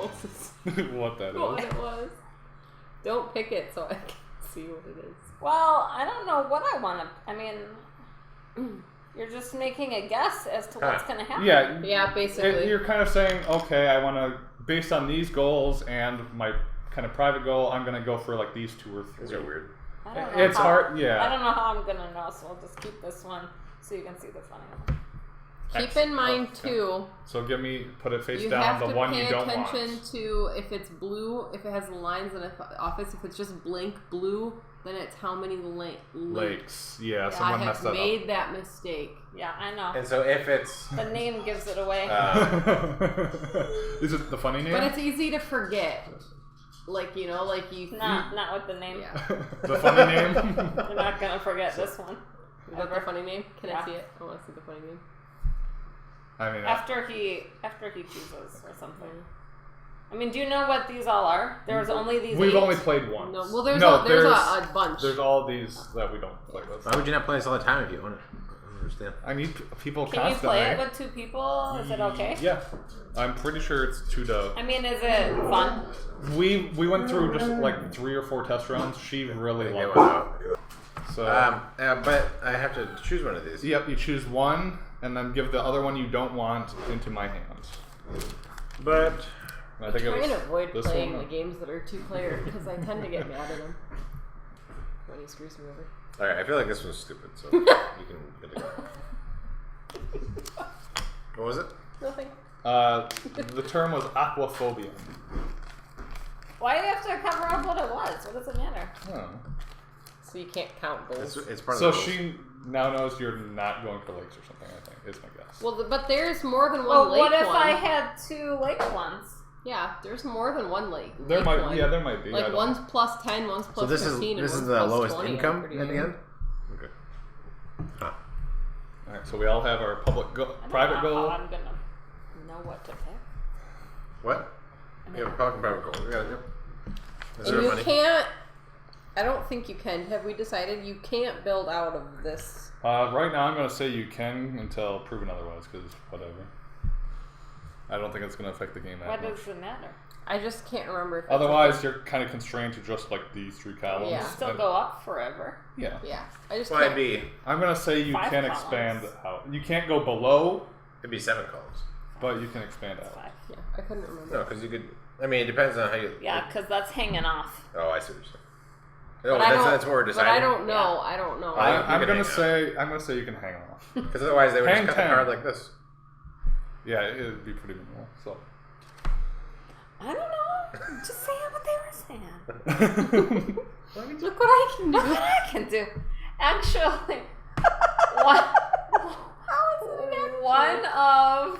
closest. What that What is. it was. Don't pick it so I can see what it is. Well, I don't know what I want to. I mean, you're just making a guess as to what's going to happen. Yeah, basically. You're kind of saying, okay, I want to, based on these goals and my kind of private goal, I'm going to go for like these 2 or 3. These are weird. I don't know It's hard, yeah. I don't know how I'm going to know, so I'll just keep this one so you can see the funny one. Keep in mind too. So put it face You down, have the to one pay you don't want. attention to if it's blue, if it has lines in the office. If it's just blank blue, then it's how many lakes. Yeah, I someone messed have that made up. that mistake. Yeah, I know. And so if it's... The name gives it away. Is it the funny name? But it's easy to forget. Like, you know, like you... Not with the name. Yeah. The funny name? You're not going to forget this one. Is that the funny name? Can Yeah. I see it? I want to see the funny name. I mean, After he chooses or something. I mean, do you know what these all are? There's only these we've 8? only played once. No, well, there's a bunch. There's all these that we don't play with. Why would you not play this all the time if you own it? I don't understand. I need people Can constantly. you play it with 2 people? Is it okay? Yeah. I'm pretty sure it's 2 to... I mean, is it fun? We went through just like 3 or 4 test runs. She really Get loved one it. out. So, but I have to choose one of these. yep, you choose one, and then give the other one you don't want into my hands. But I think try it and was avoid this playing one. the games that are 2-player because I tend to get mad at him when he screws me over. all right, I feel like this one's stupid, so you can get it. What was it? Nothing. The term was aquaphobia. Why do you have to cover up what it was? What does it matter? Oh. So you can't count goals. It's part of So the rules. she now knows you're not going for lakes or something, I think, is my guess. Well, but there's more than one Well, lake what if one. I had 2 lake ones? Yeah, there's more than one lake. There lake might one. there might be. I Like don't one's know. plus 10, one's plus So this 15, is and the one's plus lowest 20, income I'm pretty at the sure. end? Okay. Huh. Alright, so we all have our I don't private know goal. how I'm gonna know what to pick. What? You have a public and private goal. We got it. Is And there you money? can't... I don't think you can. Have we decided you can't build out of this? Right now I'm going to say you can until proven otherwise, because whatever. I don't think it's going to affect the game that What much. does it matter? I just can't remember. If it's Otherwise, you're kind of constrained to just like these 3 columns. Yeah. Still And- go up forever. Yeah. Yeah, I just Well, can't. it'd be I'm going to say you 5 can columns. expand out. You can't go below, 7 columns. but you can expand out. 5. Yeah, I couldn't remember. No, because you could. I mean, it depends on how you. Yeah, because that's hanging off. Oh, I see what you're saying. No, But I don't- that's what we're deciding. But I don't know. Yeah. I don't know. I'm can going hang to say you can hang off. Because otherwise they would Hang just cut 10. the card like this. Yeah, it would be pretty minimal. So. I don't know. Just saying what they were saying. Look what I can do. Look what I can do. Actually, one of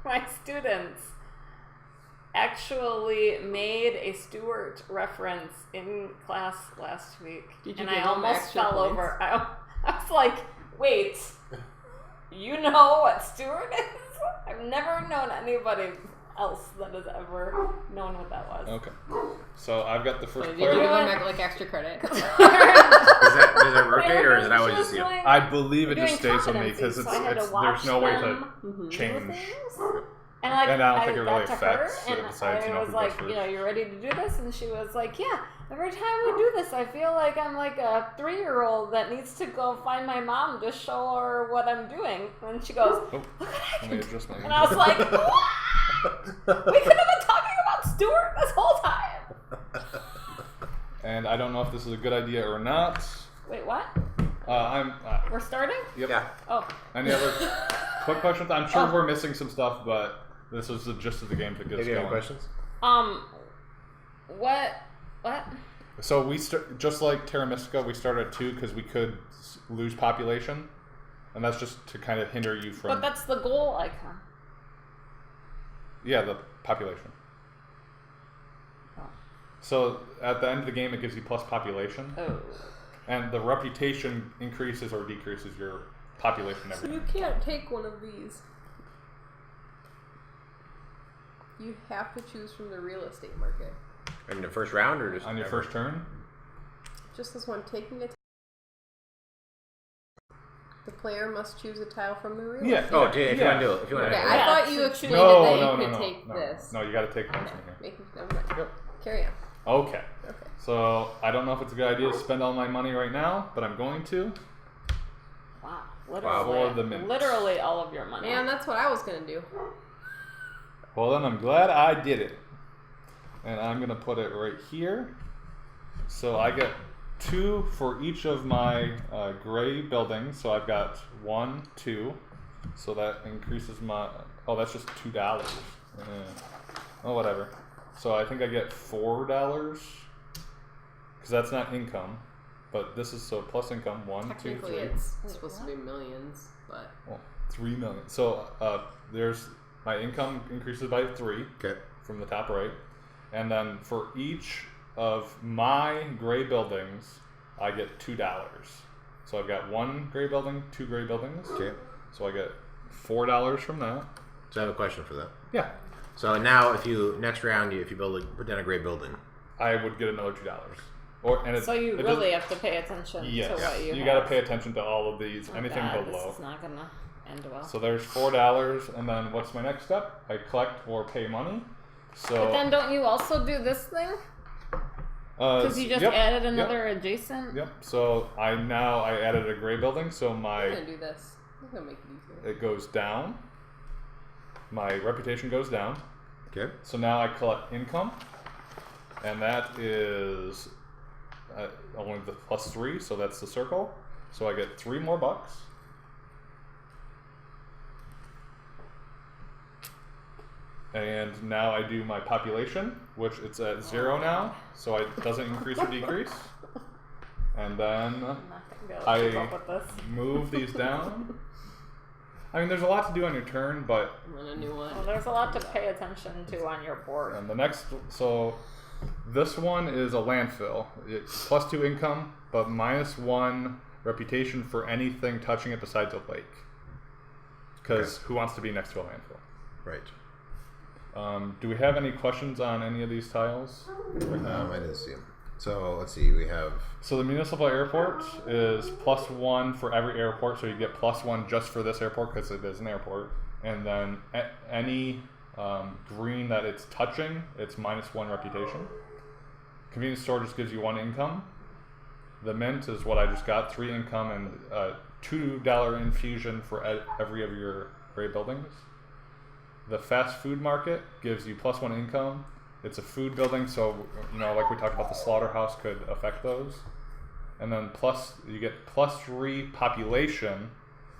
my students actually made a Stewart reference in class last week. Did you and give I him almost extra fell points? over. I was like, wait, you know what Stewart is? I've never known anybody else that has ever known what that was. Okay. So I've got the first Did you player. give him like extra credit? Does it rotate or is it always just you? I believe it We're just doing stays with me because competencies, so I had to watch there's no way to them do change. things. And like, And I don't think it got really to affects her, it and besides, I you know, was who like, goes you know, first. you ready to do this? And she was like, yeah. Every time we do this, I feel like I'm like a 3-year-old that needs to go find my mom to show her what I'm doing. And she goes, Oh, look what I let can me do. adjust my. And I was like, what? We could have been talking about Stewart this whole time. And I don't know if this is a good idea or not. Wait, what? We're starting? Yep. Yeah. Oh. Any other quick questions? I'm sure Oh. we're missing some stuff, but this was the gist of the game to get us Any other going. questions? What? So we just like Terra Mystica, we started at 2 because we could lose population, and that's just to kind of hinder you from. But that's the goal icon. Yeah, the population. Oh. So at the end of the game, it gives you plus population, Oh. and the reputation increases or decreases your population So every you time. can't take one of these. You have to choose from the real estate market. In the first round or just On your ever? first turn. Just this one, taking a. The player must choose a tile from the real. Yeah. Oh, if you want to do it. If you want Okay, to I Yeah, thought you to explained No, that you could take this. No, you got to take one Okay, from here. never mind. Yep. Carry on. Okay. Okay. So I don't know if it's a good idea to spend all my money right now, but I'm going to. Wow. For the minutes. Literally all of your money. Man, that's what I was gonna do. Well, then I'm glad I did it. And I'm going to put it right here. So I get 2 for each of my gray buildings. So I've got 1, 2. So that increases my... Oh, that's just $2. Oh, whatever. So I think I get $4. Because that's not income. But this is so plus income. 1, 2, 3. Technically, it's supposed to be millions, but... Well, 3 million. So there's... My income increases by 3 from the top right. And then for each of my gray buildings, I get $2. So I've got 1 gray building, 2 gray buildings. Okay. So I get $4 from that. So I have a question for that. Yeah. So now, if you next round, if you put down a gray building, I would get another $2. So you really have to pay attention to what you got to pay attention to all of these. Oh anything God, below. This is not gonna end well. So there's $4, and then what's my next step? I collect or pay money. So. But then don't you also do this thing? Because you just added another adjacent. Yep. So I added a gray building. So I'm gonna do this. I'm gonna make it easier. it goes down. My reputation goes down. okay. So now I collect income, and that is only the +3. So that's the circle. So I get 3 more bucks. And now I do my population, which it's at 0 now, so it doesn't increase or decrease. And then I'm not gonna be able to keep up with this. move these down. I mean, there's a lot to do on your turn, but And then a new one. Well, there's a lot to pay attention to on your board. and the next, so this one is a landfill. It's +2 income, but -1 reputation for anything touching it besides a lake. Because who wants to be next to a landfill? Right. Do we have any questions on any of these tiles? I didn't see them. So let's see. We have So the municipal airport is +1 for every airport, so you get +1 just for this airport because it is an airport. And then any green that it's touching, it's -1 reputation. Convenience store just gives you 1 income. The mint is what I just got, 3 income and $2 infusion for every of your gray buildings. The fast food market gives you +1 income. It's a food building, so like we talked about, the slaughterhouse could affect those. And then you get +3 population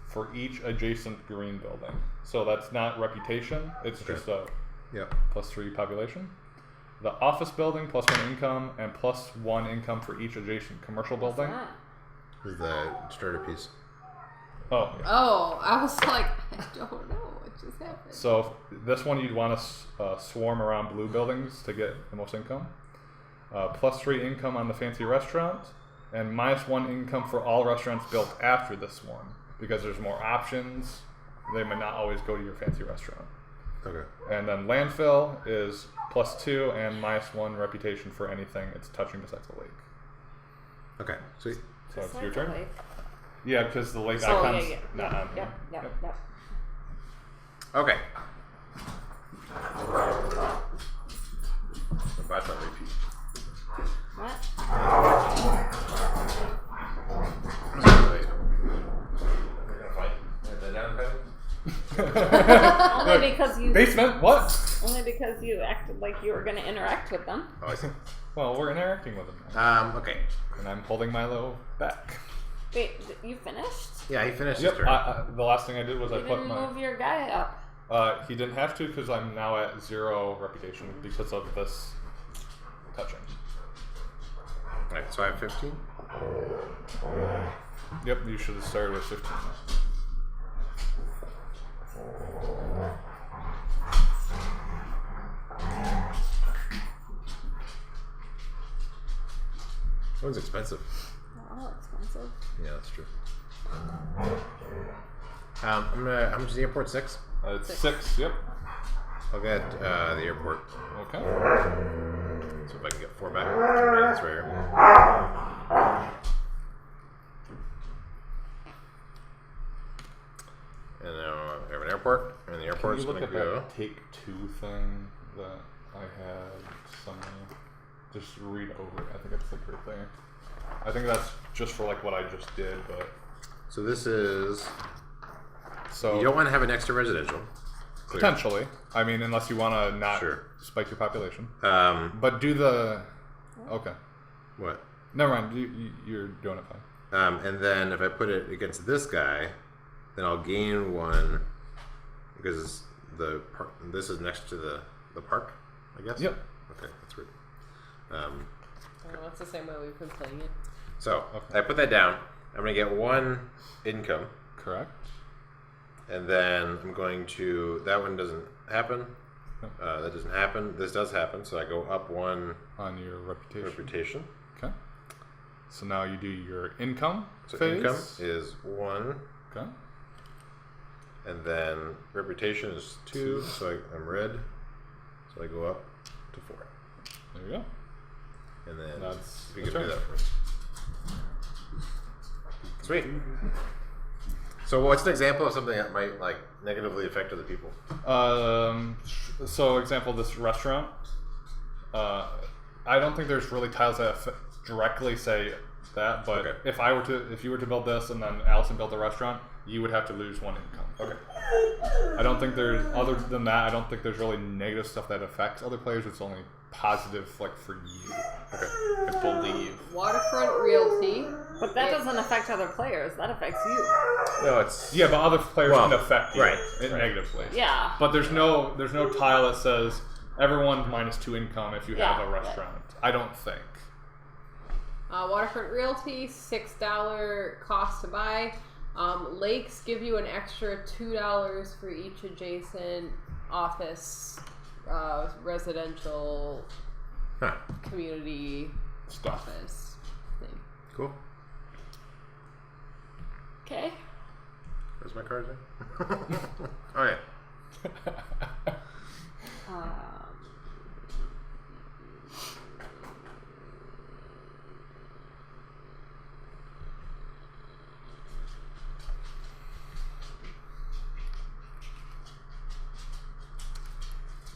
for each adjacent green building. So that's not reputation; it's just a +3 population. The office building +1 income and +1 income for each adjacent commercial building. This is the starter piece. Oh. Yeah. Oh, I was like, I don't know what just happened. So this one you'd want to swarm around blue buildings to get the most income. +3 income on the fancy restaurant, and -1 income for all restaurants built after this one, because there's more options. They might not always go to your fancy restaurant. Okay. And then landfill is +2 and -1 reputation for anything it's touching besides the lake. Okay. Sweet. So it's Besides your the turn. lake. Yeah, because the lake So, icon's yeah. not on here. Yep. Okay. About that repeat. What? We're gonna fight. The down Only because you. Basement? What? Only because you acted like you were going to interact with them. Oh, I see. Well, we're interacting with them now. Okay. And I'm holding Milo back. Wait, you finished? Yeah, he finished Yep. his turn. The last thing I did was You I put didn't my. move your guy up. He didn't have to because I'm now at 0 reputation because of this touching. Alright, so I have 15. Yep, you should have started with 15. That one's expensive. Oh, expensive. Yeah, that's true. I'm gonna. How much is the airport? 6. It's 6. Yep. I'll get the airport. Okay. So if I can get 4 back, that's right here. airport's Can you look going to at go. that take two thing that I had somewhere? Just read over it. I think it's like right there. I think that's just for like what I just did, but So this is. so You don't want to have an extra residential. Clear. potentially. I mean, unless you want to not Sure. spike your population. But But do the okay. what? Never mind. You're doing it fine. And then if I put it against this guy, then I'll gain one because this is next to the park, I guess. Yep. Okay, that's weird. That's the same way we've been playing it. So Okay. I put that down. I'm going to get one income, Correct. and then I'm going to. That one doesn't happen. Yep. That doesn't happen. This does happen. So I go up one On your reputation. reputation. Okay. So now you do your income So phase. income is 1, Okay. and then reputation is 2. So I'm red. So I go up to 4. There you go. And then That's if you could turn. do that for us. Sweet. So what's an example of something that might like negatively affect other people? So example, this restaurant. I don't think there's really tiles that directly say that, but Okay. if you were to build this and then Allison built the restaurant, you would have to lose one income. Okay. I don't think there's other than that. I don't think there's really negative stuff that affects other players. It's only positive, like for you. Okay. I believe. Waterfront Realty. But that doesn't affect other players. That affects you. No, it's Yeah, but other players Well, can affect you right, in right. negatively. Yeah. But there's no tile that says everyone minus 2 income if you have Yeah, a restaurant. I don't think. Waterfront Realty, $6 cost to buy. Lakes give you an extra $2 for each adjacent office, residential, Huh. community Stuff. office thing. Cool. Okay. Where's my cards in? Okay.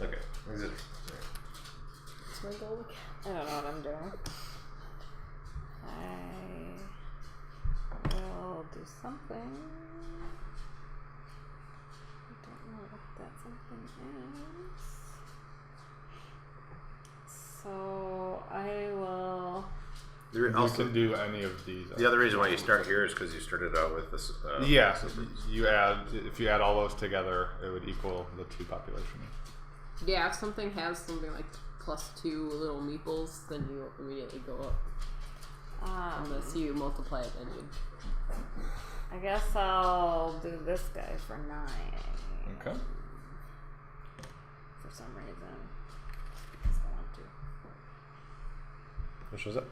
Okay. Is it? What's my goal again? I don't know what I'm doing. I will do something. I don't know what that something is. So I will. You can do any of these. The other reason why you start here is because you started out with this. Yeah, if you add all those together, it would equal the 2 population. Yeah, if something has something like +2 little meeples, then you immediately go up. Unless you multiply it, then you. I guess I'll do this guy for 9. Okay. For some reason. Because I want to. Which was it?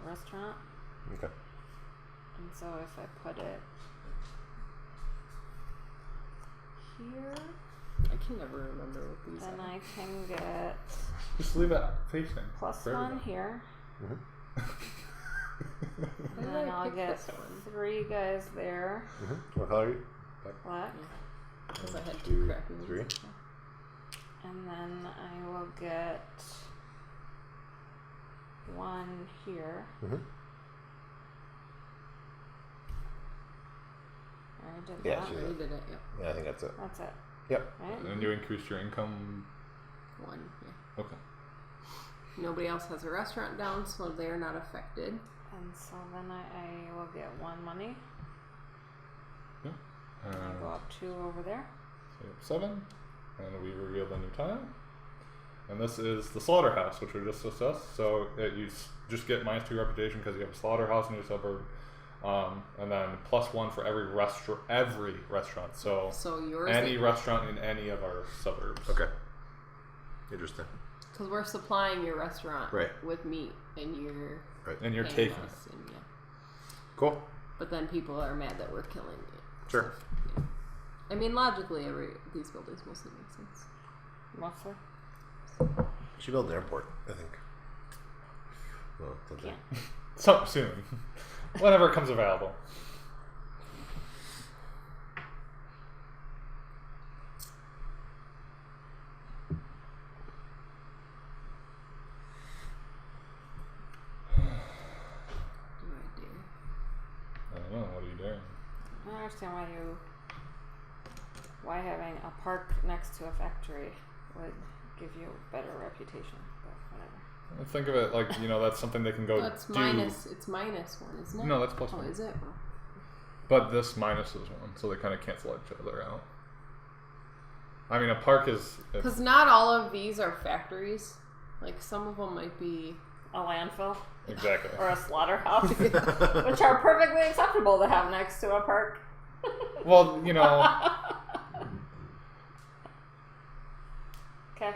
Restaurant. Okay. And so if I put it here, I can never remember what these then are. I can get Just leave it facing. plus for 1 everybody. here. Mm-hmm. Why And did then I I'll pick get this one? 3 guys there. Mm-hmm. What color are you? Black. Because I had 2 2, crappy ones. 3. And then I will get 1 here. Mm-hmm. I did Yeah, that. she Oh, you did it, yep. Yeah, I think that's it. That's it. Yep. Right? And you increase your income. 1, yeah. Okay. Nobody else has a restaurant down, so they're not affected. And so then I will get 1 money. Yeah. And I go up 2 over there. So you have 7, and we reveal the new tile. And this is the slaughterhouse, which we just discussed. So you just get -2 reputation because you have a slaughterhouse in your suburb, and then +1 for every restaurant. So yours. any restaurant in any of our suburbs. Okay. Interesting. Because we're supplying your restaurant Right. with meat, and you're And you're paying taking us, it. and, yeah. Cool. But then people are mad that we're killing it. Sure. Yeah. I mean, logically, these buildings mostly make sense. Mostly. You should build an airport, I think. Well, someday. Can't. So soon, whenever it comes available. understand why having a park next to a factory would give you a better reputation, but whatever. Think of it like, that's something they can go That's do. it's minus one, isn't it? No, that's plus Oh, one. is it? But this minuses one, so they kind of cancel each other out. I mean, a park is... Because not all of these are factories. Like, some of them might be... A landfill? Exactly. Or a slaughterhouse, which are perfectly acceptable to have next to a park. Well, Okay.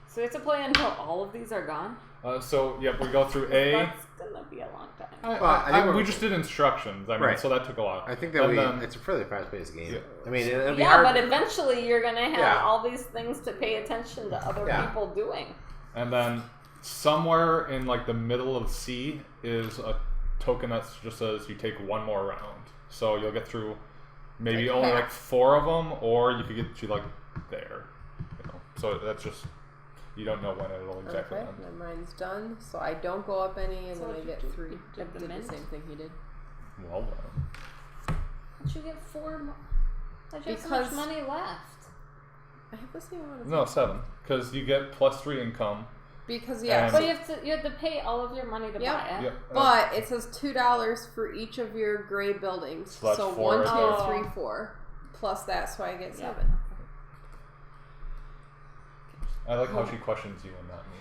So we have to play until all of these are gone? we go through A. That's gonna be a long time. I think we just did instructions. I mean, Right. so that took a while. I think that And it's a fairly fast-paced game. Yeah. I mean, it'll be Yeah, hard. but eventually you're gonna have Yeah. all these things to pay attention to other Yeah. people doing. And then somewhere in like the middle of C is a token that just says you take one more round. So you'll get through maybe Like only half. like 4 of them, or you could get to like there. So that's just, you don't know when it'll exactly Okay, end. then mine's done. So I don't go up any, and So then I what'd get you do? 3. You I did the did the mint? same thing he did. Well done. How'd you get 4 more? How'd you have so Because- much money left? I have the same amount of No, 7. Because you get plus 3 income. Because, And- yeah. But you have to pay all of your money to Yep. buy it. Yep. But it says $2 for each of your gray buildings. So that's So 4 1, 2, right there. 3, 4. Plus that, so I get Yeah. 7. I like how she questions you and not me.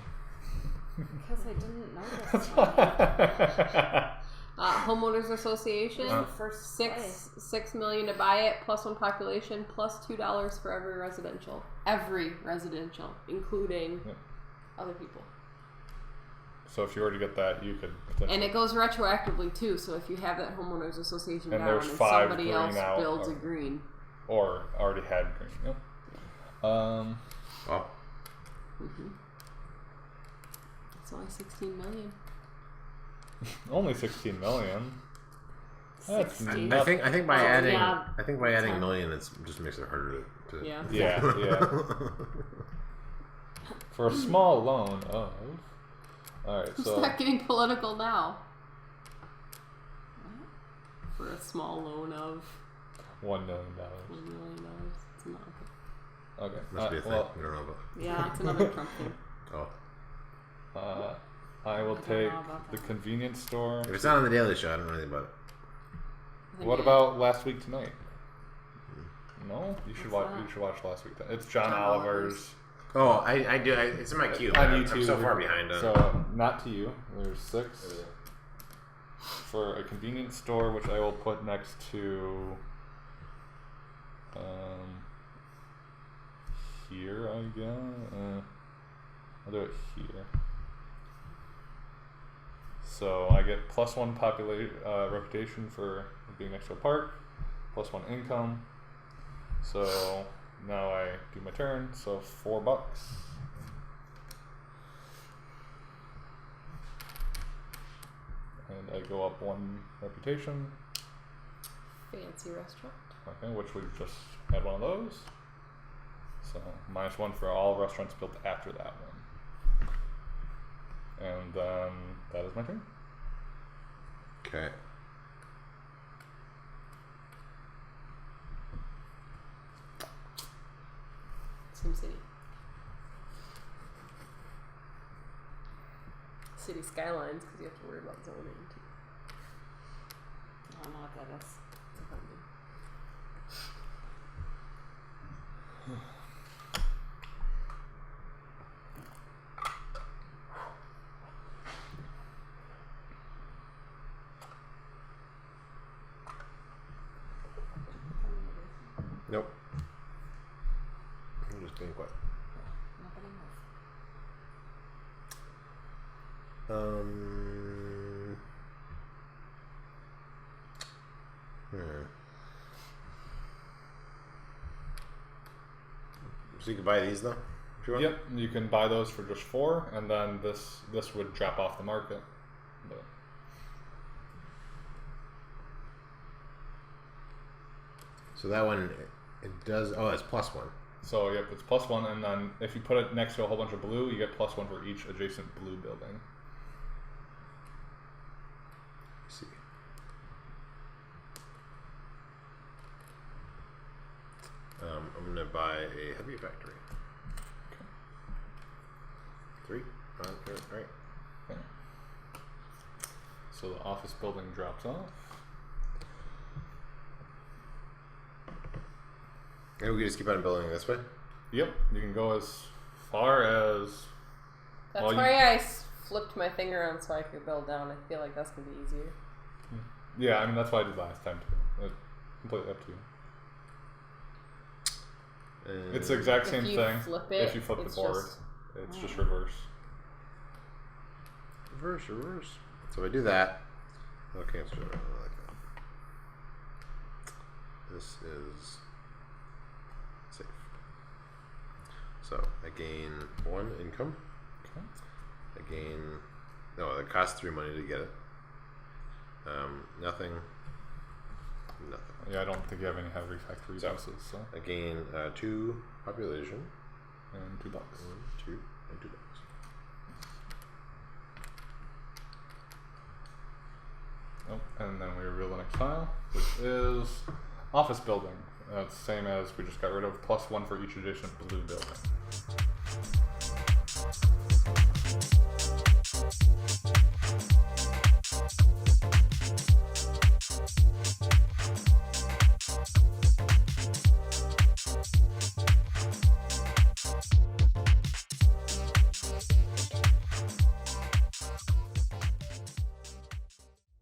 Because I didn't notice. That's that. Homeowners Association, Uh, First $6 million to buy it, plus 1 population, plus $2 for every residential. Every residential, including Yep. other people. So if you were to get that, you could potentially... And it goes retroactively too, so if you have that homeowners association And down there's and 5 somebody green else out, builds or- a green. Or already had green. Yep. Oh, It's only 16 million. Only 16 million. That's 16. not- I think by Oh, adding, yeah. I think by adding 10. million, it just makes it harder to. Yeah. Yeah. For a small loan of... Alright, so... Stop getting political now. For a small loan of $1 million. $1 million. It's not. Okay. Must be a thing. Well, We don't know about. Yeah, it's another Trump thing. Oh, I will I don't take know about the that. convenience store. if it's not on the Daily Show, I don't know anything about it. I think What it- about Last Week Tonight? No, you should What's watch. that? You should watch Last Week Tonight. It's John John Oliver's Oh, I do. It's in my queue. on I'm YouTube. so far behind on. So not to you. There's 6 for a convenience store, which I will put next to. Here I guess. I'll do it here. So I get plus 1 reputation for being next to a park, plus 1 income. So now I do my turn. So $4. And I go up 1 reputation. Fancy restaurant. Okay, which we've just had one of those. So -1 for all restaurants built after that one. And then that is my turn. Okay. SimCity. City skylines, because you have to worry about zoning too. I don't know what that is. It's a fun game. Nope. I'm just being quiet. Nobody knows. So you can buy these though. If you want? Yep, you can buy those for just 4, and then this would drop off the market. But So that one, it does. Oh, it's +1. so yep, it's +1, and then if you put it next to a whole bunch of blue, you get +1 for each adjacent blue building. Let's see. I'm gonna buy a heavy factory. 3. Alright. Okay. So the office building drops off. And we can just keep on building this way? Yep, you can go as far as. That's well, why I flipped my finger around so I could build down. I feel like that's gonna be easier. Yeah, I mean that's what I did last time too. It's completely up to you. And It's the exact If same you thing. flip it, If you flip the it's board, just- it's just reverse. reverse. So if I do that, okay, so like that. This is safe. So I gain 1 income. Okay. I gain, no, it costs 3 money to get it. Nothing. Yeah, I don't think you have any heavy factory bonuses, so. I gain 2 population. And $2. 1, 2, and $2. Oh, and then we reveal the next tile, which is office building. That's the same as we just got rid of, +1 for each adjacent blue building.